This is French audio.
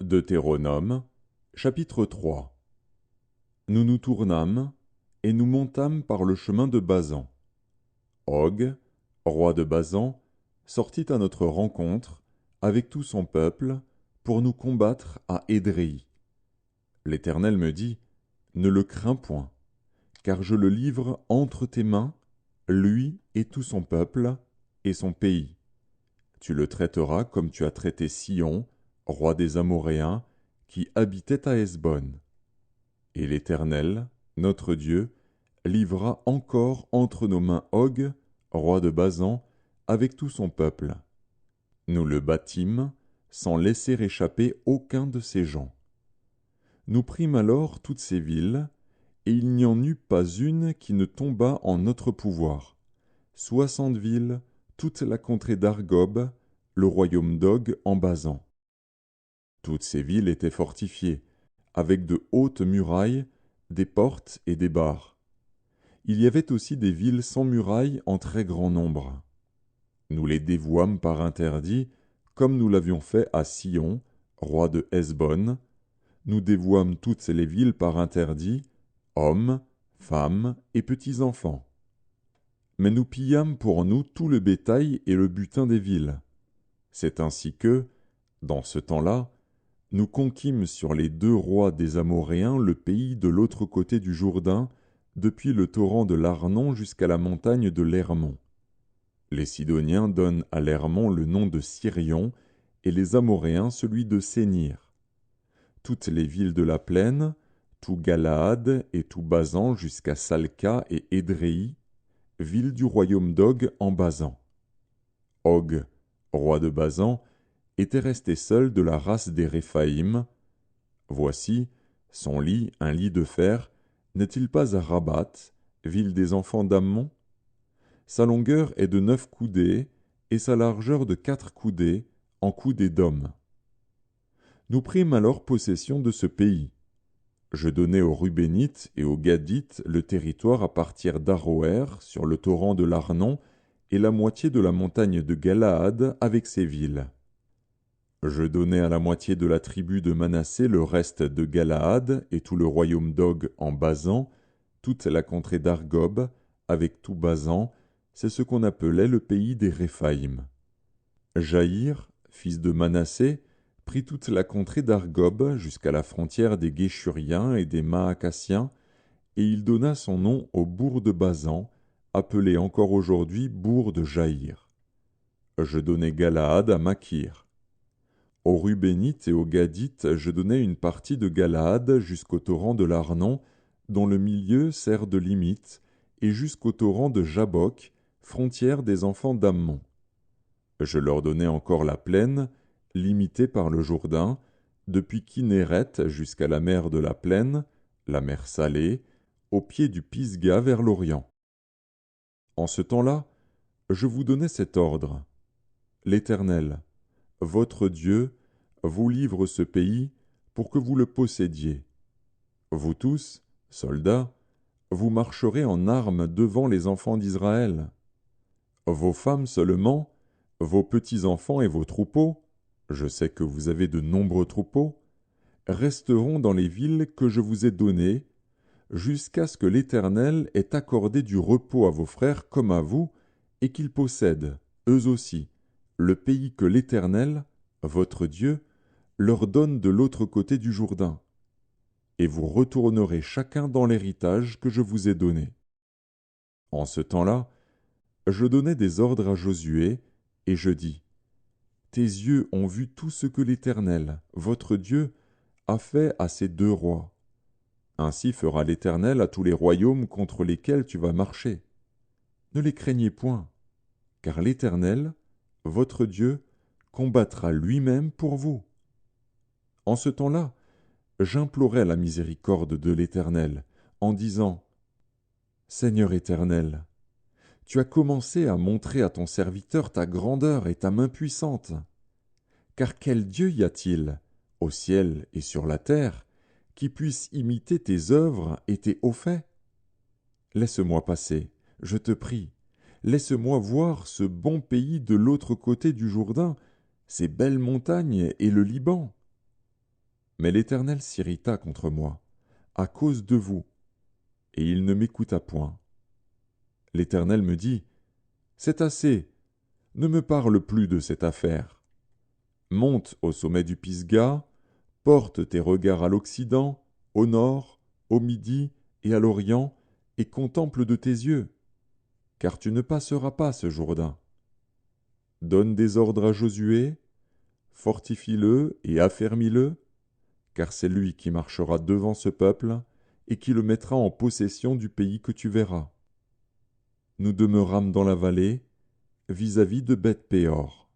Deutéronome, chapitre 3. Nous nous tournâmes, et nous montâmes par le chemin de Basan. Og, roi de Basan, sortit à notre rencontre, avec tout son peuple, pour nous combattre à Édréi. L'Éternel me dit, ne le crains point, car je le livre entre tes mains, lui et tout son peuple, et son pays. Tu le traiteras comme tu as traité Sion, roi des Amoréens, qui habitait à Hesbon. Et l'Éternel, notre Dieu, livra encore entre nos mains Og, roi de Basan, avec tout son peuple. Nous le battîmes, sans laisser échapper aucun de ses gens. Nous prîmes alors toutes ces villes, et il n'y en eut pas une qui ne tombât en notre pouvoir. 60 villes, toute la contrée d'Argob, le royaume d'Og en Basan. Toutes ces villes étaient fortifiées, avec de hautes murailles, des portes et des barres. Il y avait aussi des villes sans murailles en très grand nombre. Nous les dévouâmes par interdit, comme nous l'avions fait à Sion, roi de Hesbon. Nous dévouâmes toutes les villes par interdit, hommes, femmes et petits-enfants. Mais nous pillâmes pour nous tout le bétail et le butin des villes. C'est ainsi que, dans ce temps-là, nous conquîmes sur les 2 rois des Amoréens le pays de l'autre côté du Jourdain, depuis le torrent de l'Arnon jusqu'à la montagne de l'Hermon. Les Sidoniens donnent à l'Hermon le nom de Sirion, et les Amoréens celui de Sénir. Toutes les villes de la plaine, tout Galaad et tout Basan jusqu'à Salca et Édréi, villes du royaume d'Og en Basan. Og, roi de Basan, était resté seul de la race des Réphaïm. Voici, son lit, un lit de fer, n'est-il pas à Rabat, ville des enfants d'Ammon? Sa longueur est de 9 coudées, et sa largeur de 4 coudées, en coudées d'homme. Nous prîmes alors possession de ce pays. Je donnai aux Rubénites et aux Gadites le territoire à partir d'Aroër, sur le torrent de l'Arnon, et la moitié de la montagne de Galaad avec ses villes. Je donnai à la moitié de la tribu de Manassé le reste de Galaad et tout le royaume d'Og en Basan, toute la contrée d'Argob, avec tout Basan, c'est ce qu'on appelait le pays des Réphaïm. Jaïr, fils de Manassé, prit toute la contrée d'Argob jusqu'à la frontière des Guéchuriens et des Maacassiens, et il donna son nom au bourg de Basan, appelé encore aujourd'hui bourg de Jaïr. Je donnai Galaad à Makir. Aux Rubénites et aux Gadites, je donnai une partie de Galaad jusqu'au torrent de l'Arnon, dont le milieu sert de limite, et jusqu'au torrent de Jabbok, frontière des enfants d'Ammon. Je leur donnai encore la plaine, limitée par le Jourdain, depuis Kinéret jusqu'à la mer de la plaine, la mer Salée, au pied du Pisga vers l'Orient. En ce temps-là, je vous donnai cet ordre. L'Éternel, votre Dieu, vous livre ce pays pour que vous le possédiez. Vous tous, soldats, vous marcherez en armes devant les enfants d'Israël. Vos femmes seulement, vos petits-enfants et vos troupeaux, je sais que vous avez de nombreux troupeaux, resteront dans les villes que je vous ai données, jusqu'à ce que l'Éternel ait accordé du repos à vos frères comme à vous, et qu'ils possèdent, eux aussi, le pays que l'Éternel, votre Dieu, leur donne de l'autre côté du Jourdain. Et vous retournerez chacun dans l'héritage que je vous ai donné. En ce temps-là, je donnai des ordres à Josué, et je dis, tes yeux ont vu tout ce que l'Éternel, votre Dieu, a fait à ces 2 rois. Ainsi fera l'Éternel à tous les royaumes contre lesquels tu vas marcher. Ne les craignez point, car l'Éternel, votre Dieu, combattra lui-même pour vous. En ce temps-là, j'implorai la miséricorde de l'Éternel, en disant, Seigneur Éternel, tu as commencé à montrer à ton serviteur ta grandeur et ta main puissante. Car quel Dieu y a-t-il, au ciel et sur la terre, qui puisse imiter tes œuvres et tes hauts faits? Laisse-moi passer, je te prie, laisse-moi voir ce bon pays de l'autre côté du Jourdain, ces belles montagnes et le Liban. Mais l'Éternel s'irrita contre moi, à cause de vous, et il ne m'écouta point. L'Éternel me dit, c'est assez, ne me parle plus de cette affaire. Monte au sommet du Pisga, porte tes regards à l'Occident, au Nord, au Midi et à l'Orient, et contemple de tes yeux, car tu ne passeras pas ce Jourdain. Donne des ordres à Josué, fortifie-le et affermis-le, car c'est lui qui marchera devant ce peuple et qui le mettra en possession du pays que tu verras. Nous demeurâmes dans la vallée, vis-à-vis de Beth-péor.